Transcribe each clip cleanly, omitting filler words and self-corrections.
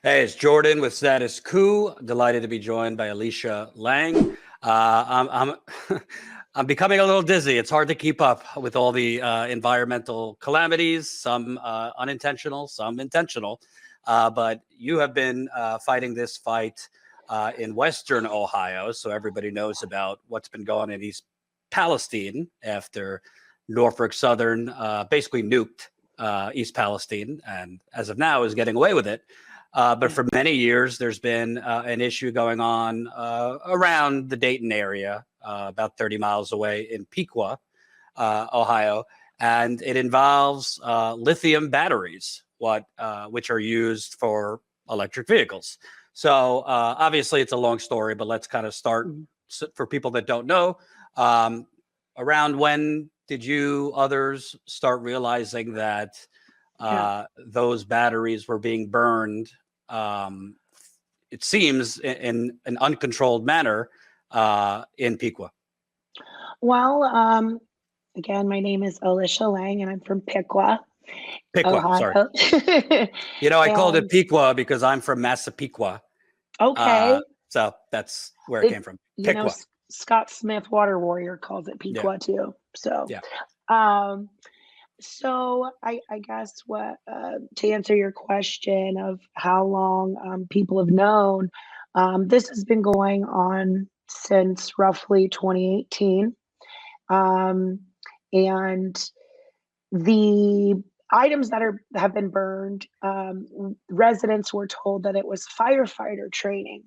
Hey, it's Jordan with Status Coup. Delighted to be joined by Alicia Lang. I'm I'm becoming a little dizzy. It's hard to keep up with all the environmental calamities, some unintentional, some intentional. But you have been fighting this fight in Western Ohio, so everybody knows about what's been going on in East Palestine after Norfolk Southern basically nuked East Palestine, and as of now is getting away with it. But Yeah. for many years, there's been an issue going on around the Dayton area, about 30 miles away in Piqua, Ohio, and it involves lithium batteries, which are used for electric vehicles. So obviously, it's a long story, but let's kind of start Mhm. for people that don't know. Um, Around when did you others start realizing that Yeah. those batteries were being burned, um, it seems, in an uncontrolled manner in Piqua? Well, again, my name is Alicia Lang, and I'm from Piqua, Piqua, sorry. Ohio. I called it And Piqua because I'm from Massapequa. okay, So that's where it it, came from. Piqua. Scott Smith, Water Warrior, calls it Yeah. Piqua too. So, Yeah. um, I guess what to answer your question of how long people have known, this has been going on since roughly 2018. Um, and the items that have been burned, residents were told that it was firefighter training.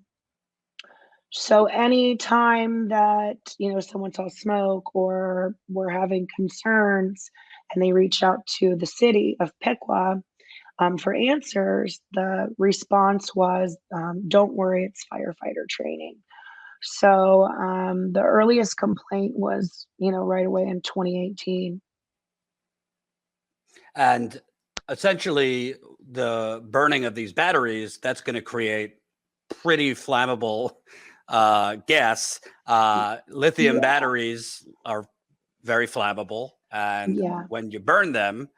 So anytime that someone saw smoke or were having concerns, and they reached out to the city of Piqua for answers, the response was, "Don't worry, it's firefighter training." So the earliest complaint was, right away in 2018. And essentially, the burning of these batteries, that's going to create pretty flammable gas. Lithium Yeah, batteries are very flammable. And yeah, when you burn them,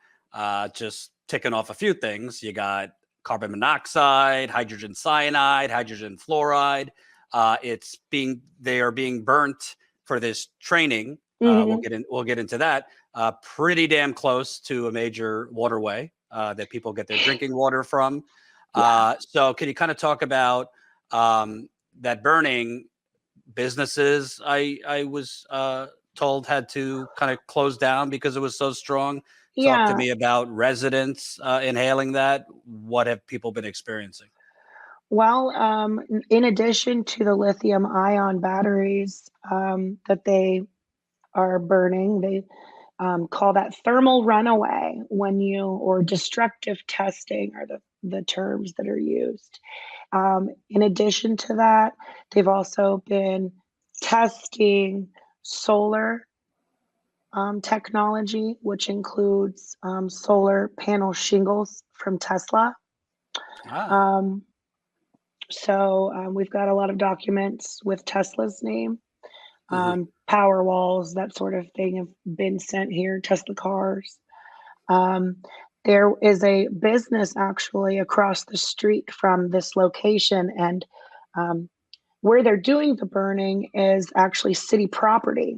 just ticking off a few things, you got carbon monoxide, hydrogen cyanide, hydrogen fluoride. They are being burnt for this training. hmm We'll get into that. Pretty damn close to a major waterway that people get their drinking water from. yeah. So can you kind of talk about that burning? Businesses, I was told, had to kind of close down because it was so strong. Talk to Yeah. me about residents inhaling that. What have people been experiencing? Well, in addition to the lithium ion batteries that they are burning, they call that thermal runaway or destructive testing are the terms that are used. In addition to that, they've also been testing solar technology, which includes solar panel shingles from Tesla. Ah, Um, we've got a lot of documents with Tesla's name, hmm. power walls, that sort of thing have been sent here, Tesla cars. Um, there is a business actually across the street from this location, and um, where they're doing the burning is actually city property.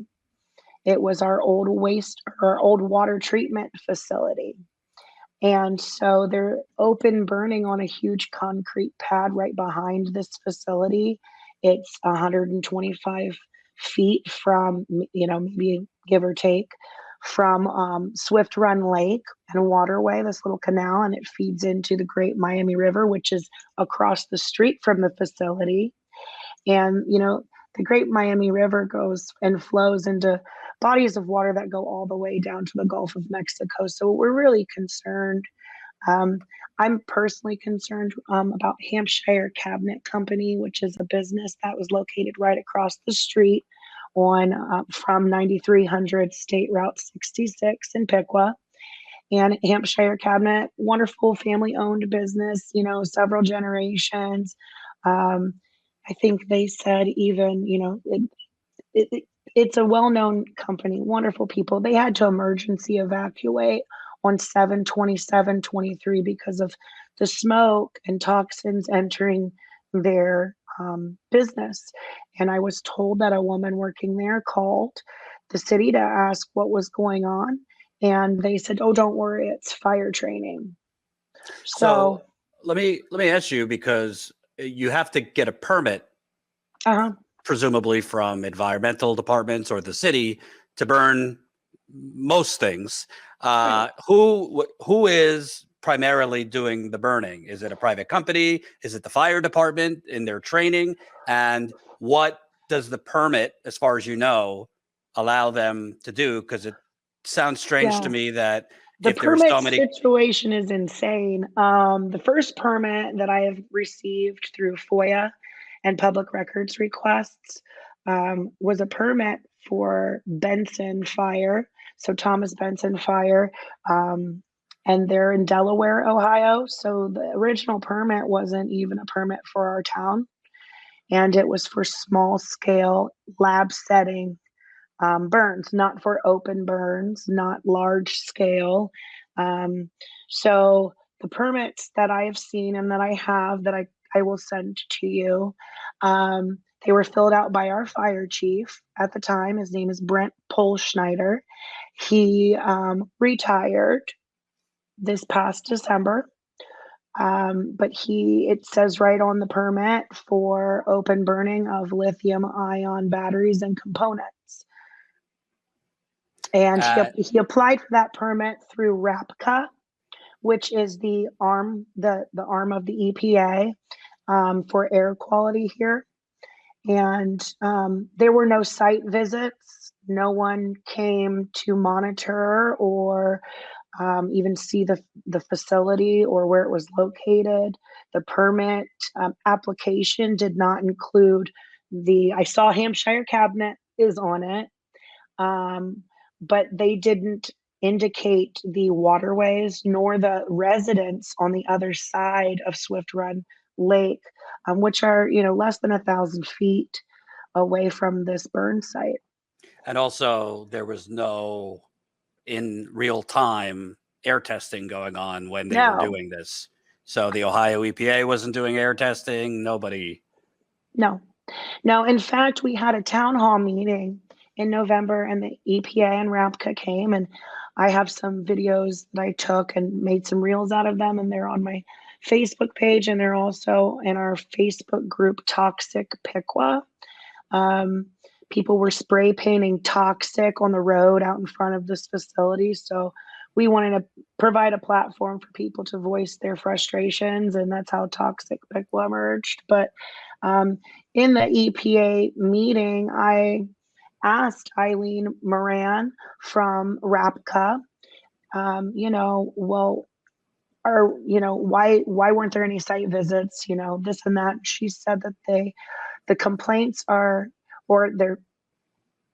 It was our old water treatment facility. And so they're open burning on a huge concrete pad right behind this facility. It's 125 feet from, maybe give or take, from Swift Run Lake and Waterway, this little canal, and it feeds into the Great Miami River, which is across the street from the facility. And, the Great Miami River goes and flows into bodies of water that go all the way down to the Gulf of Mexico. So we're really concerned. Um, I'm personally concerned about Hampshire Cabinet Company, which is a business that was located right across the street on from 9300 State Route 66 in Piqua. And Hampshire Cabinet, wonderful family-owned business, several generations. Um, I think they said even, it, it, it's a well-known company, wonderful people. They had to emergency evacuate on 7/27/23 because of the smoke and toxins entering their business. And I was told that a woman working there called the city to ask what was going on. And they said, oh, don't worry, it's fire training. So So, let me ask you, because you have to get a permit, uh-huh, presumably from environmental departments or the city, to burn most things. right. Who is primarily doing the burning? Is it a private company? Is it the fire department in their training? And what does the permit, as far as you know, allow them to do? Because it sounds strange to Yeah. me that The if there were so permit many. situation is insane. The first permit that I have received through FOIA and public records requests was a permit for Benson Fire, so Thomas Benson Fire, um, and they're in Delaware, Ohio. So the original permit wasn't even a permit for our town, and it was for small scale lab setting burns, not for open burns, not large scale. Um, so the permits that I have seen and that I have that I will send to you, they were filled out by our fire chief at the time. His name is Brent Polschneider. He retired this past December. But it says right on the permit for open burning of lithium ion batteries and components. And uh, he applied for that permit through RAPCA, which is the arm of the EPA for air quality here. And there were no site visits. No one came to monitor or even see the facility or where it was located. The permit application did not include I saw Hampshire Cabinet is on it, but they didn't indicate the waterways nor the residents on the other side of Swift Run Lake, which are less than 1,000 feet away from this burn site. and also, there was no in real time air testing going on when they were No, doing this. So the Ohio EPA wasn't doing air testing. Nobody. no, no. In fact, we had a town hall meeting in November, and the EPA and RAPCA came, and I have some videos that I took and made some reels out of them, and they're on my Facebook page, and they're also in our Facebook group, Toxic Piqua. Um, People were spray painting toxic on the road out in front of this facility. So we wanted to provide a platform for people to voice their frustrations, and that's how Toxic Piqua emerged. But um, in the EPA meeting, I asked Eileen Moran from RAPCA, well, why weren't there any site visits, this and that. She said that the complaints are, or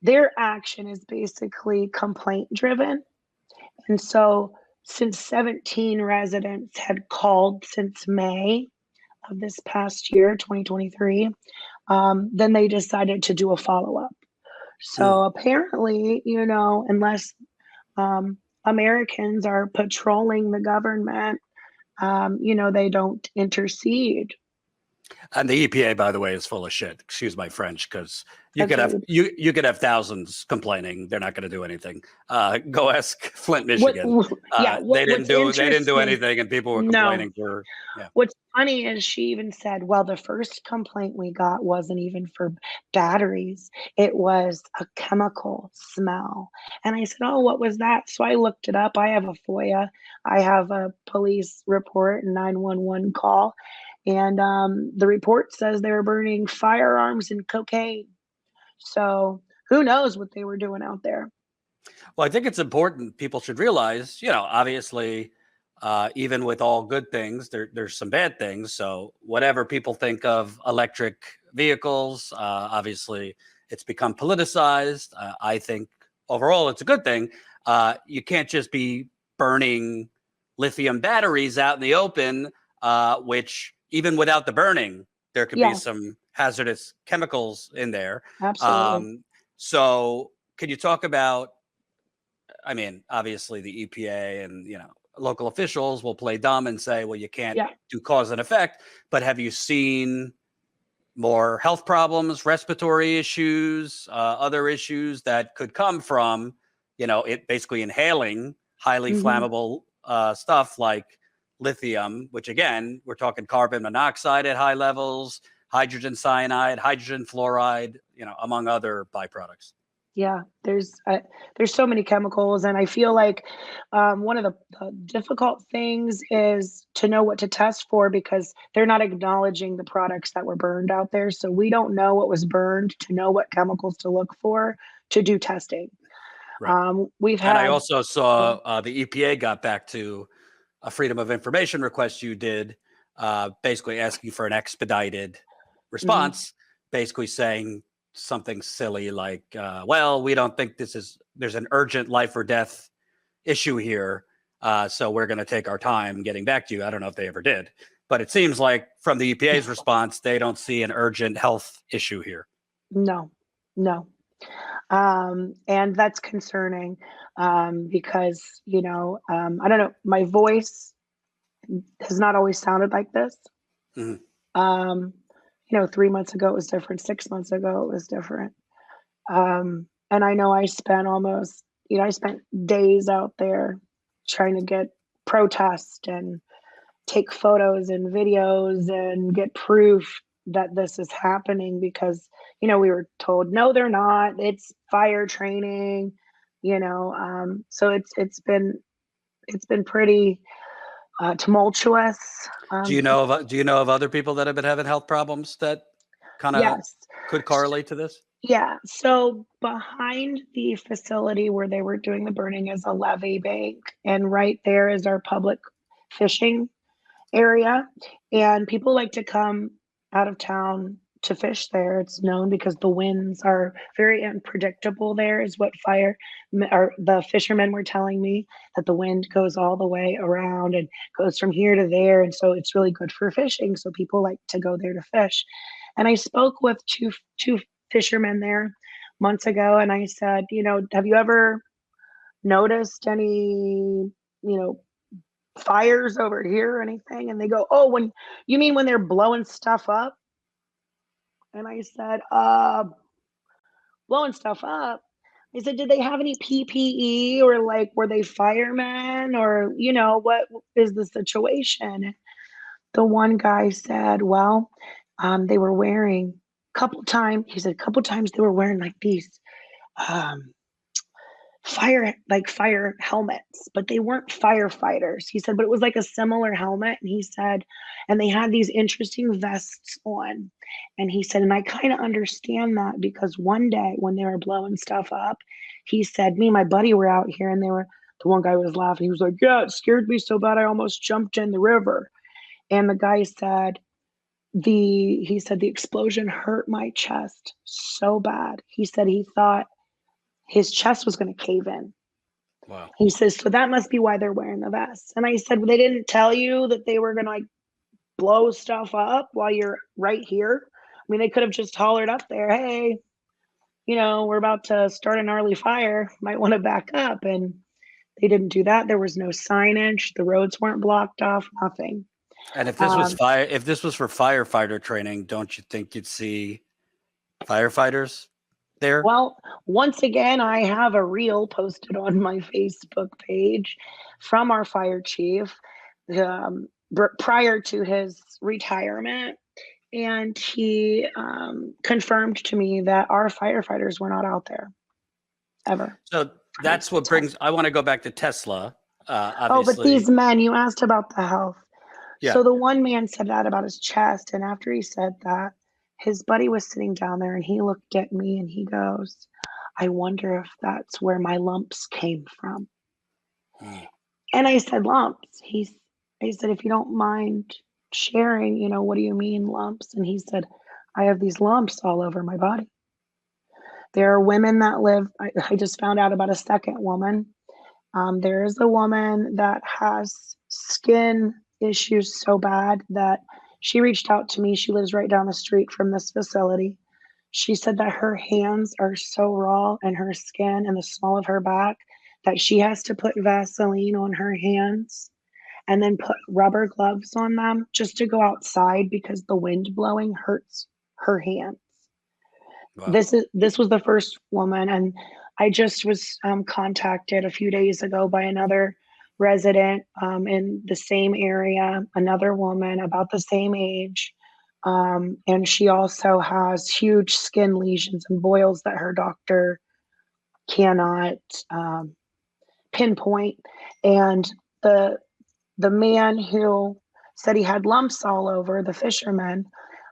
their action is basically complaint driven. And so since 17 residents had called since May of this past year, 2023, then they decided to do a follow-up. Hmm. So apparently, unless Americans are patrolling the government, they don't intercede. And the EPA, by the way, is full of shit. Excuse my French, because you could have Agreed. you could have thousands complaining. They're not going to do anything. Go ask Flint, What, Michigan. yeah, They what's didn't do interesting, anything, and people were no. complaining for. Yeah. What's funny is she even said, well, the first complaint we got wasn't even for batteries. It was a chemical smell. And I said, oh, what was that? So I looked it up. I have a FOIA. I have a police report and 911 call. And the report says they were burning firearms and cocaine. So who knows what they were doing out there? Well, I think it's important. People should realize, obviously, even with all good things, there's some bad things. So whatever people think of electric vehicles, obviously, it's become politicized. I think overall, it's a good thing. You can't just be burning lithium batteries out in the open, which even without the burning, there could be Yeah, some hazardous chemicals in there. absolutely. So, can you talk about, I mean, obviously the EPA and, local officials will play dumb and say, well, you can't Yeah. do cause and effect. But have you seen more health problems, respiratory issues, other issues that could come from, it basically inhaling highly Hmm. flammable stuff like lithium, which again, we're talking carbon monoxide at high levels, hydrogen cyanide, hydrogen fluoride, among other byproducts. Yeah, there's so many chemicals, and I feel like one of the difficult things is to know what to test for because they're not acknowledging the products that were burned out there. So we don't know what was burned to know what chemicals to look for to do testing. Right. We've And I had, also saw the EPA got back to a freedom of information request you did, basically asking for an expedited Mhm. response, basically saying something silly like, well, we don't think there's an urgent life or death issue here. So we're going to take our time getting back to you. I don't know if they ever did, but it seems like from the EPA's response, they don't see an urgent health issue here. No, no. And that's concerning because, I don't know, my voice has not always sounded like this. Mhm. 3 months ago it was different. 6 months ago it was different. And I know I spent days out there trying to get protest and take photos and videos and get proof that this is happening because, we were told, no, they're not. It's fire training, so it's been pretty tumultuous. Do you know of other people that have been having health problems that kind of Yes. could correlate to this? Yeah. So behind the facility where they were doing the burning is a levee bank, and right there is our public fishing area. And people like to come out of town to fish there. It's known because the winds are very unpredictable there, is what or the fishermen were telling me, that the wind goes all the way around and goes from here to there. And so it's really good for fishing. So people like to go there to fish. And I spoke with two fishermen there months ago, and I said, have you ever noticed any, you know, fires over here or anything? And they go, oh, you mean when they're blowing stuff up? And I said, blowing stuff up. I said, did they have any PPE, or like were they firemen, or what is the situation? The one guy said, well, they were wearing he said a couple times they were wearing like these um fire helmets, but they weren't firefighters. He said, but it was like a similar helmet. And he said, and they had these interesting vests on. And he said, and I kind of understand that because one day when they were blowing stuff up, he said, me and my buddy were out here, and the one guy was laughing. He was like, yeah, it scared me so bad I almost jumped in the river. And the guy said, he said the explosion hurt my chest so bad. He said he thought his chest was going to cave in. Wow. He says, so that must be why they're wearing the vests. And I said, well, they didn't tell you that they were going to like blow stuff up while you're right here? I mean, they could have just hollered up there, hey, we're about to start a gnarly fire. Might want to back up. And they didn't do that. There was no signage. The roads weren't blocked off, nothing. And if this was if this was for firefighter training, don't you think you'd see firefighters there? Well, once again, I have a reel posted on my Facebook page from our fire chief prior to his retirement. And he confirmed to me that our firefighters were not out there ever. So that's what brings, I want to go back to Tesla. Oh, but Obviously. these men, you asked about the health. Yeah. So the one man said that about his chest. And after he said that, his buddy was sitting down there, and he looked at me and he goes, I wonder if that's where my lumps came from. And I said, lumps. I said, if you don't mind sharing, what do you mean lumps? And he said, I have these lumps all over my body. There are women that I just found out about a second woman. There is a woman that has skin issues so bad that she reached out to me. She lives right down the street from this facility. She said that her hands are so raw, and her skin and the small of her back, that she has to put Vaseline on her hands and then put rubber gloves on them just to go outside because the wind blowing hurts her hands. Wow. This was the first woman, and I just was contacted a few days ago by another resident in the same area, another woman about the same age, and she also has huge skin lesions and boils that her doctor cannot pinpoint. And the the man who said he had lumps all over, the fisherman,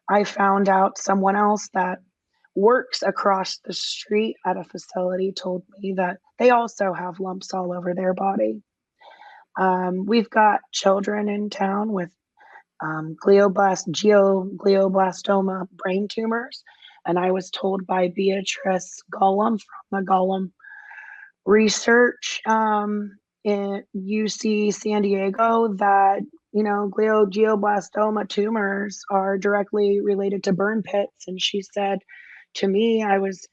I found out someone else that works across the street at a facility told me that they also have lumps all over their body. We've got children in town with glioblastoma brain tumors. And I was told by Beatrice Gollum from the Gollum Research in UC San Diego that glioblastoma tumors are directly related to burn pits. And she said to me, I was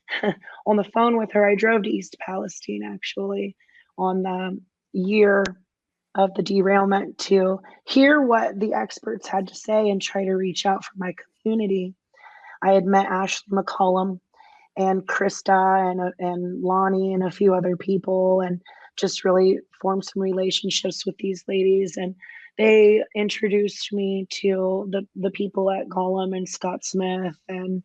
on the phone with her. I drove to East Palestine actually on the year of the derailment to hear what the experts had to say and try to reach out for my community. I had met Ashley McCollum and Krista and Lonnie and a few other people, and just really formed some relationships with these ladies. And they introduced me to the people at Gollum and Scott Smith. And,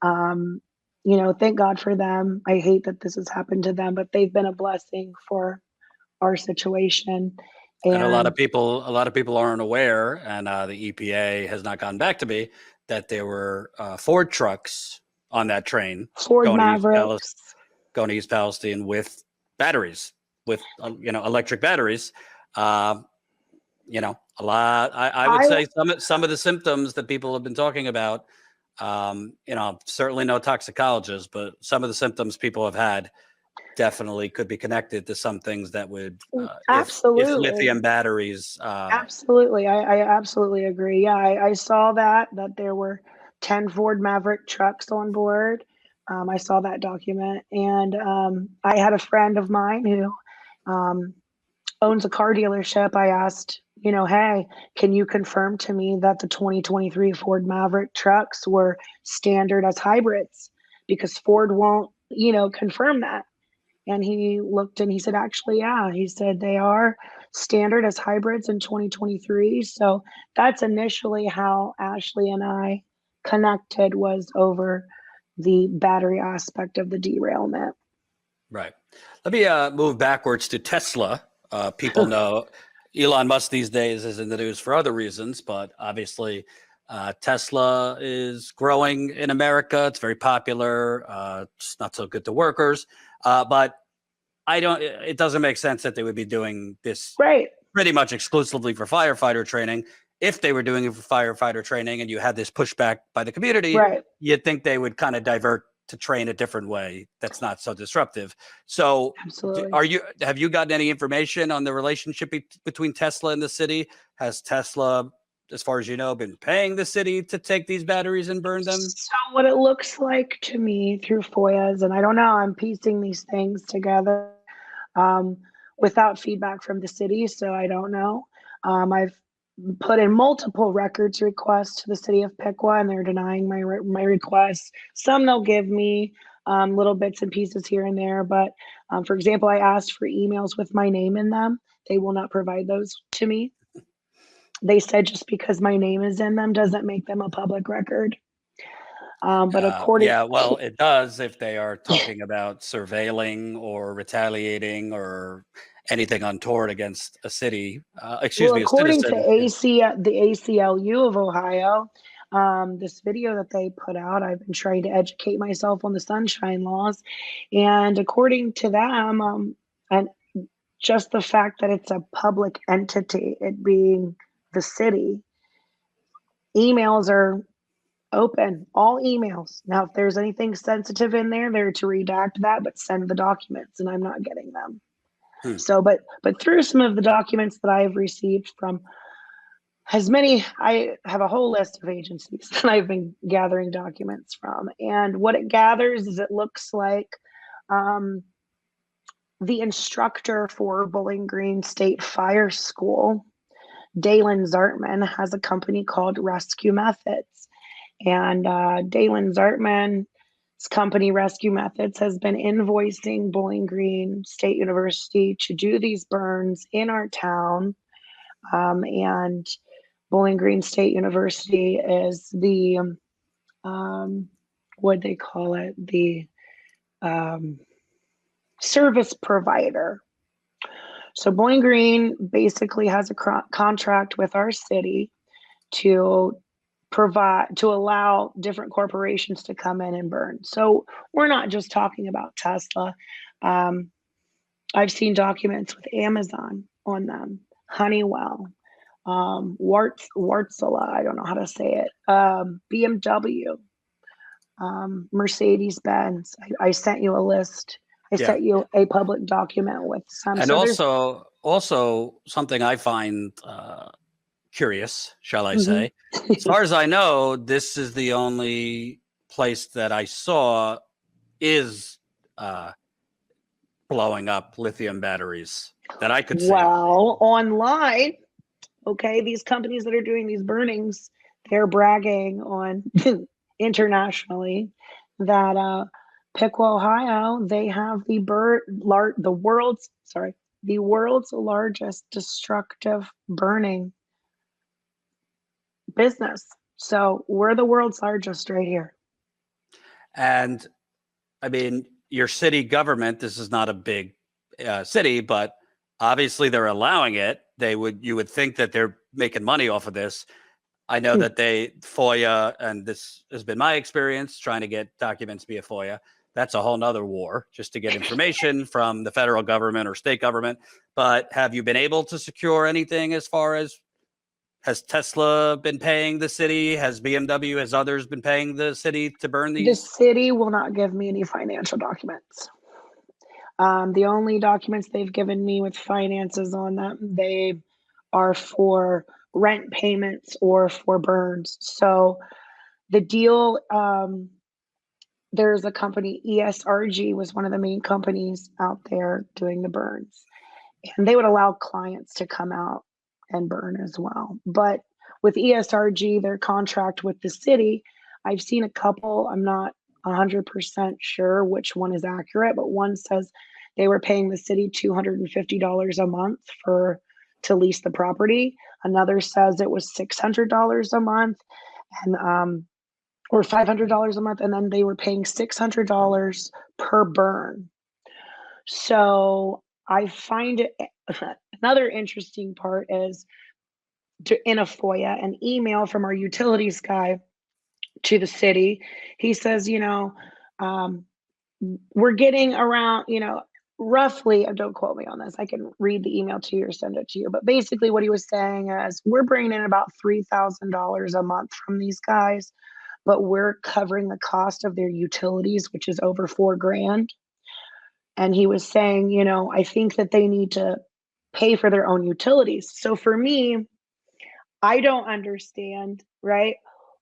thank God for them. I hate that this has happened to them, but they've been a blessing for our situation. And And a lot of people aren't aware, and the EPA has not gotten back to me, that there were Ford trucks on that train Ford Mavericks. going to East Palestine with batteries, with electric batteries. A lot. I would say some of the symptoms that people have been talking about. Certainly no toxicologist, but some of the symptoms people have had definitely could be connected to some things that would, if lithium batteries. Absolutely. I absolutely agree. Yeah, I saw that there were 10 Ford Maverick trucks on board. I saw that document. And I had a friend of mine who owns a car dealership. I asked, hey, can you confirm to me that the 2023 Ford Maverick trucks were standard as hybrids? Because Ford won't, confirm that. And he looked and he said, actually, yeah. He said they are standard as hybrids in 2023. So that's initially how Ashley and I connected, was over the battery aspect of the derailment. Right. Let me move backwards to Tesla. People know Elon Musk these days is in the news for other reasons, but obviously Tesla is growing in America. It's very popular. It's not so good to workers. But it doesn't make sense that they would be doing this pretty much exclusively for firefighter training. If they were doing it for firefighter training and you had this pushback by the community, you'd think they would kind of divert to train a different way that's not so disruptive. So have you gotten any information on the relationship between Tesla and the city? Has Tesla, as far as you know, been paying the city to take these batteries and burn them? So what it looks like to me through FOIAs, and I don't know, I'm piecing these things together without feedback from the city, so I don't know. I've put in multiple records requests to the city of Piqua, and they're denying my requests. Some they'll give me little bits and pieces here and there, but for example, I asked for emails with my name in them. They will not provide those to me. They said just because my name is in them doesn't make them a public record. But according, it does if they are talking about surveilling or retaliating or anything untoward against a city. According to the ACLU of Ohio, this video that they put out, I've been trying to educate myself on the sunshine laws, and according to them, and just the fact that it's a public entity, it being the city, emails are open, all emails. Now, if there's anything sensitive in there, they're to redact that, but send the documents, and I'm not getting them. So, but through some of the documents that I've received from I have a whole list of agencies that I've been gathering documents from. And what it gathers is it looks like the instructor for Bowling Green State Fire School, Dalen Zartman, has a company called Rescue Methods. And Dalen Zartman's company, Rescue Methods, has been invoicing Bowling Green State University to do these burns in our town. And Bowling Green State University is the, what they call it, the service provider. So Bowling Green basically has a contract with our city to allow different corporations to come in and burn. So we're not just talking about Tesla. I've seen documents with Amazon on them, Honeywell, Wartsala, I don't know how to say it, BMW, Mercedes-Benz. I sent you a list. I sent you a public document with some. And so also something I find curious, shall I say. As far as I know, this is the only place that I saw is blowing up lithium batteries that I could see. Well, online, okay, these companies that are doing these burnings, they're bragging on internationally that Piqua, Ohio, they have the world's largest destructive burning business. So we're the world's largest right here. And I mean, your city government, this is not a big city, but obviously they're allowing it. You would think that they're making money off of this. I know that FOIA, and this has been my experience trying to get documents via FOIA. That's a whole nother war just to get information from the federal government or state government. But have you been able to secure anything as far as, has Tesla been paying the city? Has BMW, has others been paying the city to burn these? The city will not give me any financial documents. The only documents they've given me with finances on them, they are for rent payments or for burns. So the deal, there's a company, ESRG was one of the main companies out there doing the burns. And they would allow clients to come out and burn as well. But with ESRG, their contract with the city, I've seen a couple, I'm not 100% sure which one is accurate, but one says they were paying the city $250 a month to lease the property. Another says it was $600 a month and or $500 a month, and then they were paying $600 per burn. So I find it another interesting part is in a FOIA, an email from our utilities guy to the city. He says, we're getting around, roughly, don't quote me on this, I can read the email to you or send it to you. But basically what he was saying is we're bringing in about $3,000 a month from these guys, but we're covering the cost of their utilities, which is over $4,000. And he was saying, I think that they need to pay for their own utilities. So for me, I don't understand, right,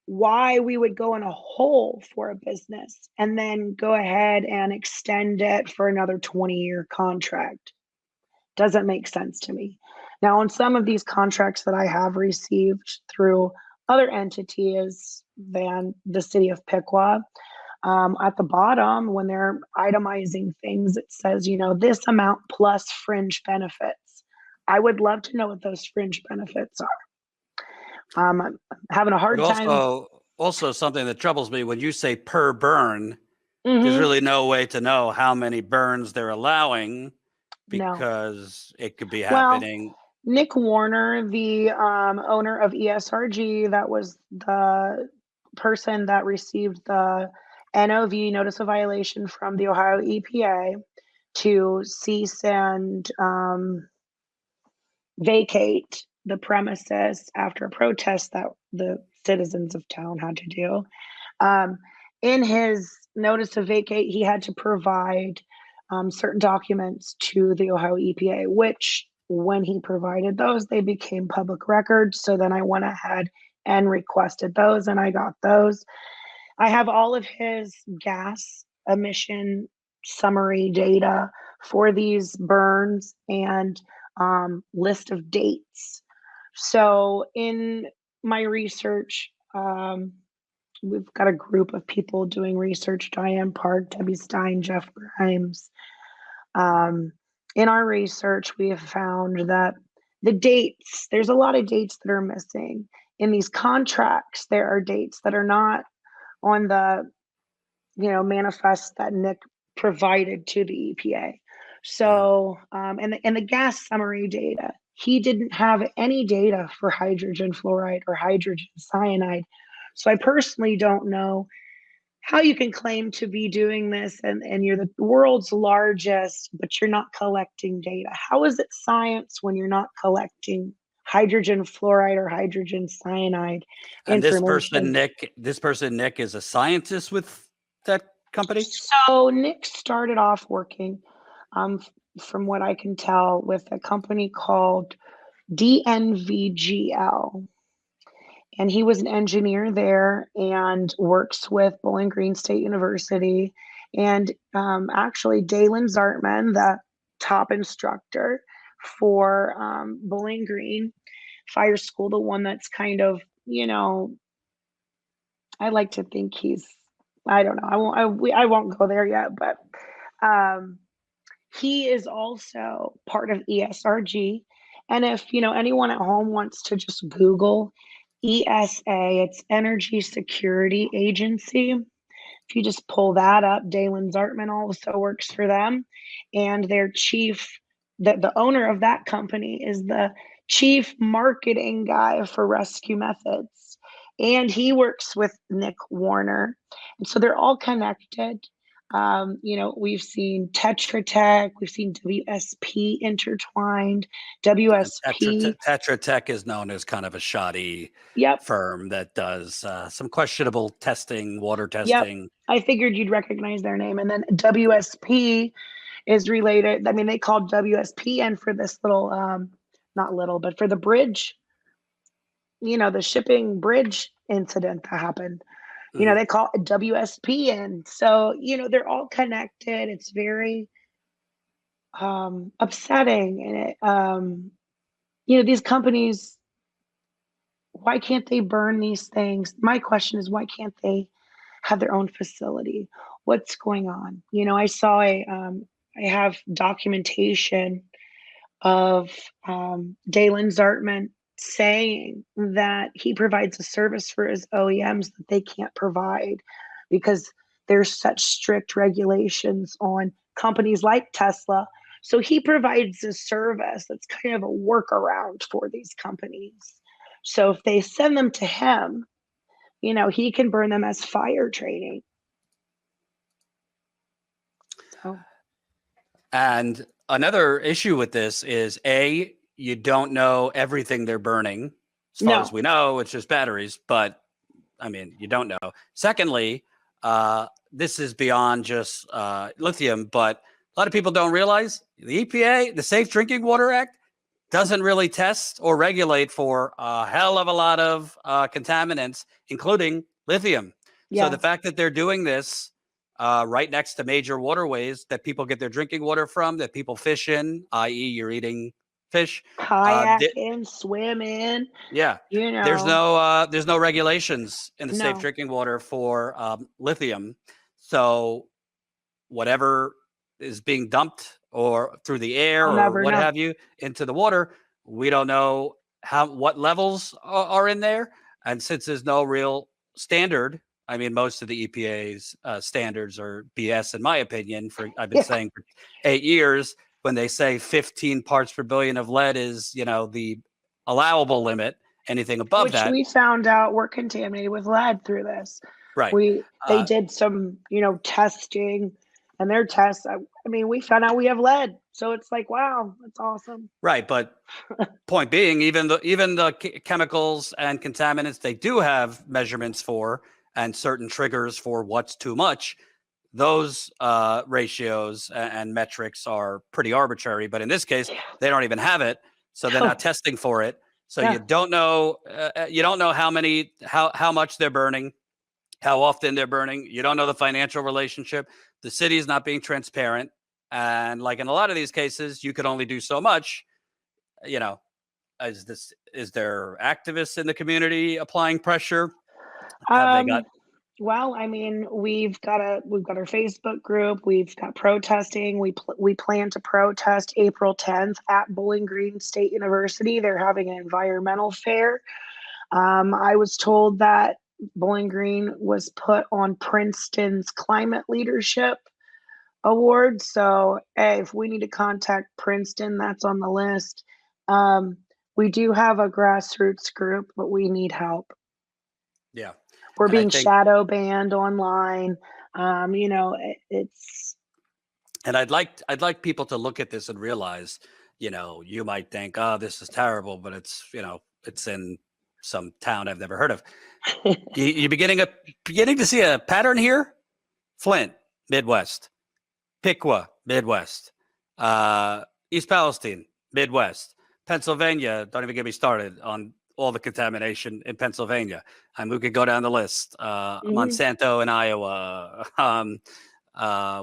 why we would go in a hole for a business and then go ahead and extend it for another 20-year contract. Doesn't make sense to me. Now, on some of these contracts that I have received through other entities than the city of Piqua, at the bottom, when they're itemizing things, it says, this amount plus fringe benefits. I would love to know what those fringe benefits are. I'm having a hard time. Also, something that troubles me, when you say per burn, there's really no way to know how many burns they're allowing because it could be happening. Nick Warner, the owner of ESRG, that was the person that received the NOV, notice of violation, from the Ohio EPA to cease and vacate the premises after a protest that the citizens of town had to do. In his notice of vacate, he had to provide certain documents to the Ohio EPA, which when he provided those, they became public records. So then I went ahead and requested those, and I got those. I have all of his gas emission summary data for these burns and list of dates. So in my research, we've got a group of people doing research: Diane Park, Debbie Stein, Jeff Grimes. In our research, we have found that the dates, there's a lot of dates that are missing. In these contracts, there are dates that are not on the, manifest that Nick provided to the EPA. So, and the gas summary data, he didn't have any data for hydrogen fluoride or hydrogen cyanide. So I personally don't know how you can claim to be doing this and you're the world's largest, but you're not collecting data. How is it science when you're not collecting hydrogen fluoride or hydrogen cyanide And information? this person, Nick, is a scientist with that company? So Nick started off working, from what I can tell, with a company called DNVGL. And he was an engineer there and works with Bowling Green State University. And actually, Dalen Zartman, the top instructor for Bowling Green Fire School, the one that's kind of, I like to think he's, I don't know, I won't go there yet, but he is also part of ESRG. And if, anyone at home wants to just Google ESA, it's Energy Security Agency. If you just pull that up, Dalen Zartman also works for them. And their chief, the owner of that company is the chief marketing guy for Rescue Methods. And he works with Nick Warner. And so they're all connected. We've seen Tetra Tech, we've seen WSP intertwined, WSP. Tetra Tech is known as kind of a shoddy Yep. firm that does some questionable testing, water Yep. testing. I figured you'd recognize their name. And then WSP is related. I mean, they called WSPN for this little, not little, but for the bridge, the shipping bridge incident that happened. They call it WSPN. So, they're all connected. It's very upsetting. And these companies, why can't they burn these things? My question is, why can't they have their own facility? What's going on? I saw I have documentation of Dalen Zartman saying that he provides a service for his OEMs that they can't provide because there's such strict regulations on companies like Tesla. So he provides a service that's kind of a workaround for these companies. So if they send them to him, he can burn them as fire training. So. And another issue with this is you don't know everything they're burning. As far as we know, it's just batteries, but I mean, you don't know. Secondly, this is beyond just lithium, but a lot of people don't realize the EPA, the Safe Drinking Water Act, doesn't really test or regulate for a hell of a lot of contaminants, including lithium. Yeah. So the fact that they're doing this right next to major waterways that people get their drinking water from, that people fish in, i.e. you're eating fish. Kayaking, swimming. Yeah. There's no regulations in the Safe Drinking Water for lithium. So whatever is being dumped or through the air or what have you into the water, we don't know what levels are in there. And since there's no real standard, I mean, most of the EPA's standards are BS, in my opinion. I've been saying for 8 years, when they say 15 parts per billion of lead is, the allowable limit, anything above that. Which we found out we're contaminated with lead through this. Right. They did some, testing, and their tests, I mean, we found out we have lead. So it's like, wow, that's awesome. Right. But point being, even the chemicals and contaminants they do have measurements for and certain triggers for what's too much, those ratios and metrics are pretty arbitrary. But in this case, they don't even have it. So they're not testing for it. So you don't know how much they're burning, how often they're burning. You don't know the financial relationship. The city is not being transparent. And like in a lot of these cases, you could only do so much. You know, is there activists in the community applying pressure? Have they got? Um, well, I mean, we've got our Facebook group. We've got protesting. We plan to protest April 10th at Bowling Green State University. They're having an environmental fair. I was told that Bowling Green was put on Princeton's climate leadership award. So, hey, if we need to contact Princeton, that's on the list. Um, we do have a grassroots group, but we need help. Yeah. We're And I being think, shadow banned online. It's and I'd like people to look at this and realize, you might think, oh, this is terrible, but it's in some town I've never heard of. You're beginning to see a pattern here. Flint, Midwest. Piqua, Midwest. East Palestine, Midwest. Pennsylvania, don't even get me started on all the contamination in Pennsylvania. We could go down the list. Mhm. Monsanto in Iowa.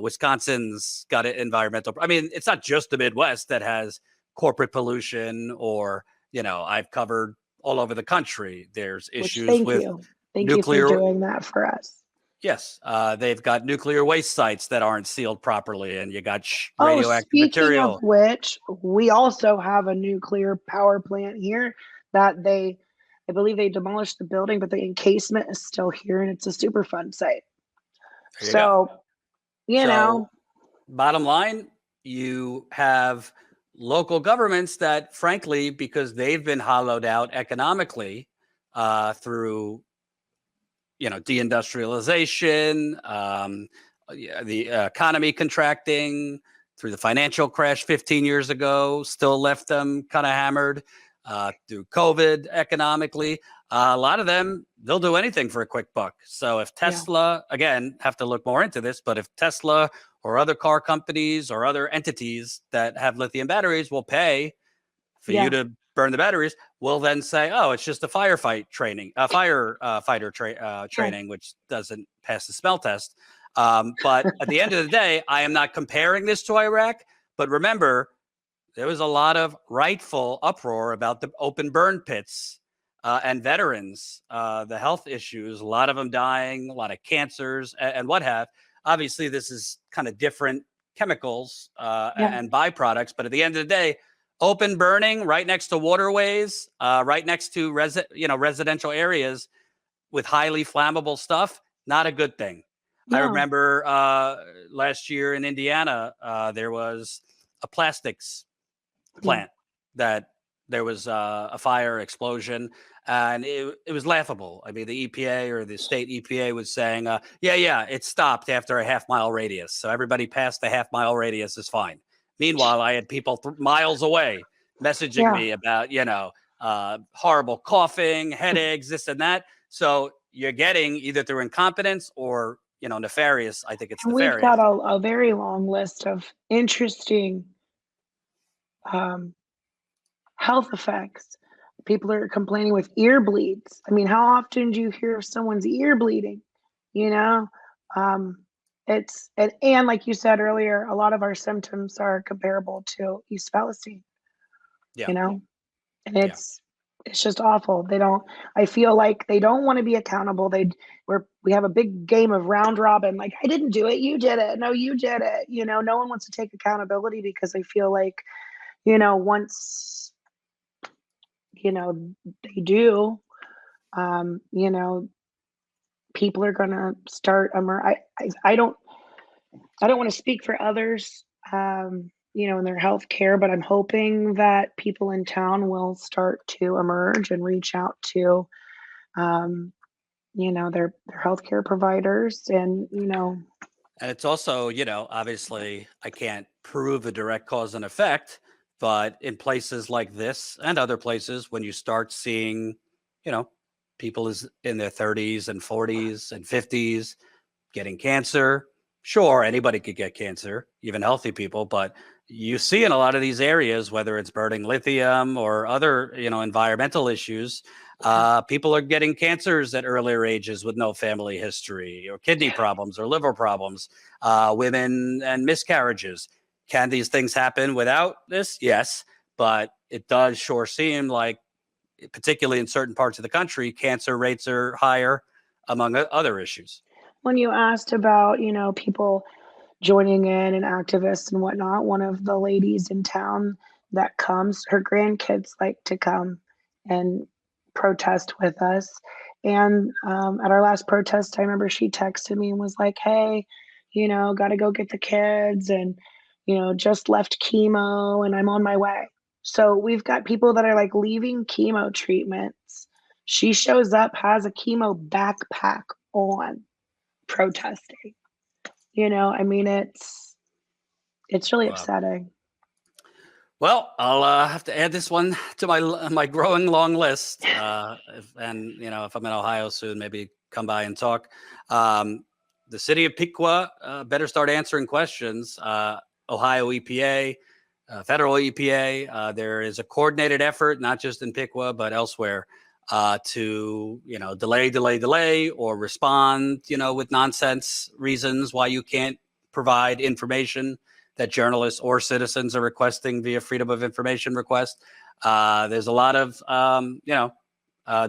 Wisconsin's got an environmental. I mean, it's not just the Midwest that has corporate pollution, or I've covered all over the country. There's Which issues thank with you. Thank you for nuclear. doing that for us. Yes, they've got nuclear waste sites that aren't sealed properly, and you got Oh, radioactive speaking of material. which, we also have a nuclear power plant here that I believe they demolished the building, but the encasement is still here and it's a super fun site. There you go. So, you know, So, bottom line, you have local governments that, frankly, because they've been hollowed out economically through deindustrialization, the economy contracting, through the financial crash 15 years ago, still left them kind of hammered, through COVID economically. A lot of them, they'll do anything for a quick buck. So if yeah, Tesla, again, have to look more into this, but if Tesla or other car companies or other entities that have lithium batteries will pay for you yeah, to burn the batteries, will then say, "Oh, it's just a firefight training, a firefighter yeah, training, which doesn't pass the smell test." But at the end of the day, I am not comparing this to Iraq. But remember, there was a lot of rightful uproar about the open burn pits and veterans, the health issues, a lot of them dying, a lot of cancers, and what have. Obviously, this is kind of different chemicals yeah. and byproducts, but at the end of the day, open burning right next to waterways, right next to residential areas with highly flammable stuff, not a good thing. I No, remember last year in Indiana, there was a plastics yeah. plant that there was a fire explosion, and it was laughable. I mean, the EPA or the state EPA was saying, yeah, it stopped after a half-mile radius. So everybody past the half-mile radius is fine. Meanwhile, I had people miles away messaging Yeah. me about, horrible coughing, headaches, this and that. So you're getting either through incompetence or, nefarious. I think it's And we've got nefarious. a very long list of interesting um, health effects. People are complaining with ear bleeds. I mean, how often do you hear of someone's ear bleeding? You know, um, and like you said earlier, a lot of our symptoms are comparable to East Palestine. Yeah. You know, and Yeah. it's just awful. They don't. I feel like they don't want to be accountable. We have a big game of round robin. Like, I didn't do it, you did it. No, you did it. No one wants to take accountability because they feel like once they do, um, you know, people are gonna start I don't want to speak for others, in their health care, but I'm hoping that people in town will start to emerge and reach out to, um, their healthcare providers, and And it's also, obviously, I can't prove a direct cause and effect, but in places like this and other places, when you start seeing, you know, people is in their 30s and 40s and 50s getting cancer, sure, anybody could get cancer, even healthy people, but you see in a lot of these areas, whether it's burning lithium or other, environmental issues, people are getting cancers at earlier ages with no family history, or kidney problems or liver problems, women and miscarriages. Can these things happen without this? Yes, but it does sure seem like, particularly in certain parts of the country, cancer rates are higher, among other issues. When you asked about, people joining in and activists and whatnot, one of the ladies in town that comes, her grandkids like to come and protest with us. And at our last protest, I remember she texted me and was like, hey, got to go get the kids and, just left chemo and I'm on my way. So we've got people that are like leaving chemo treatments. She shows up, has a chemo backpack on, protesting. I mean, it's really Wow. upsetting. Well, I'll have to add this one to my growing long list. If I'm in Ohio soon, maybe come by and talk. The city of Piqua better start answering questions. Ohio EPA, federal EPA. There is a coordinated effort, not just in Piqua but elsewhere, to delay, or respond, with nonsense reasons why you can't provide information that journalists or citizens are requesting via Freedom of Information request. There's a lot of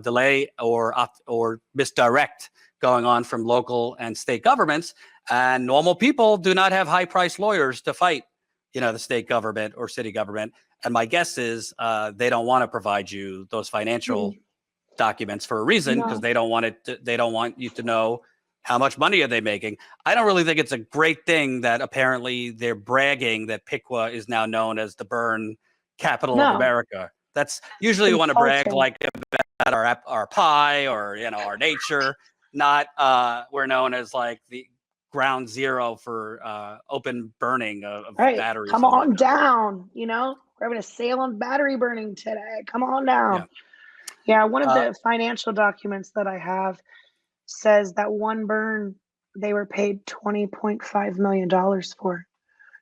delay or misdirect going on from local and state governments, and normal people do not have high-priced lawyers to fight, the state government or city government. And my guess is they don't want to provide you those financial documents for a reason, because No. they don't want you to know how much money are they making. I don't really think it's a great thing that apparently they're bragging that Piqua is now known as the burn capital of No. America. That's usually you want to brag Insulting. like about our pie or our nature, not we're known as like the ground zero for open burning of Right. batteries. Come and on whatnot. down. We're having a sale on battery burning today. Come on down. Yeah. Yeah, one of the financial documents that I have says that one burn they were paid $20.5 million for.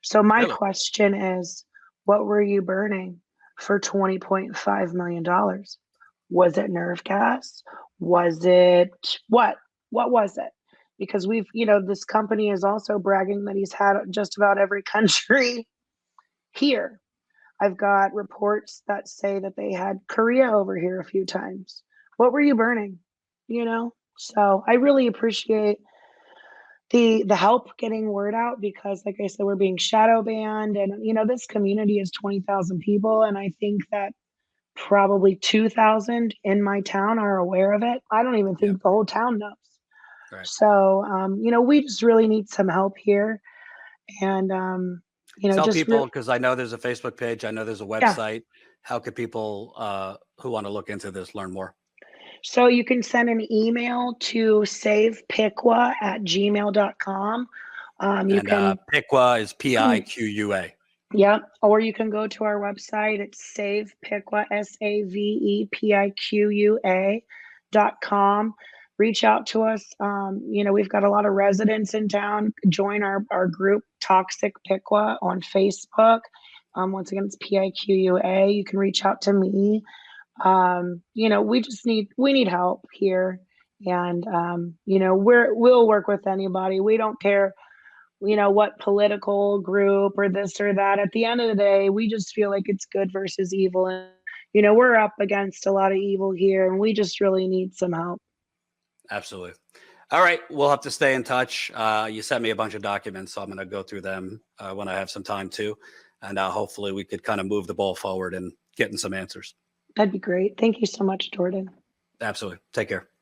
So my Really? question is, what were you burning for $20.5 million? Was it nerve gas? Was it what? What was it? Because this company is also bragging that he's had just about every country here. I've got reports that say that they had Korea over here a few times. What were you burning? So I really appreciate the help getting word out, because like I said, we're being shadow banned, and this community is 20,000 people, and I think that probably 2,000 in my town are aware of it. I don't even Yeah. think the whole town knows. Right. So we just really need some help here, and Tell just people, because I know there's a Facebook page, I know there's a yeah. website. How could people who want to look into this learn more? So you can send an email to savepiqua@gmail.com. You And can, Piqua is Piqua. yeah, or you can go to our website. It's savepiqua, SAVEPIQUA.com. Reach out to us. We've got a lot of residents in town. Join our group, Toxic Piqua, on Facebook. Once again, it's PIQUA. You can reach out to me. We need help here, and we'll work with anybody. We don't care, what political group or this or that. At the end of the day, we just feel like it's good versus evil, and we're up against a lot of evil here, and we just really need some help. Absolutely. All right, we'll have to stay in touch. You sent me a bunch of documents, so I'm going to go through them when I have some time too, and hopefully we could kind of move the ball forward and getting some answers. That'd be great. Thank you so much, Jordan. Absolutely. Take care.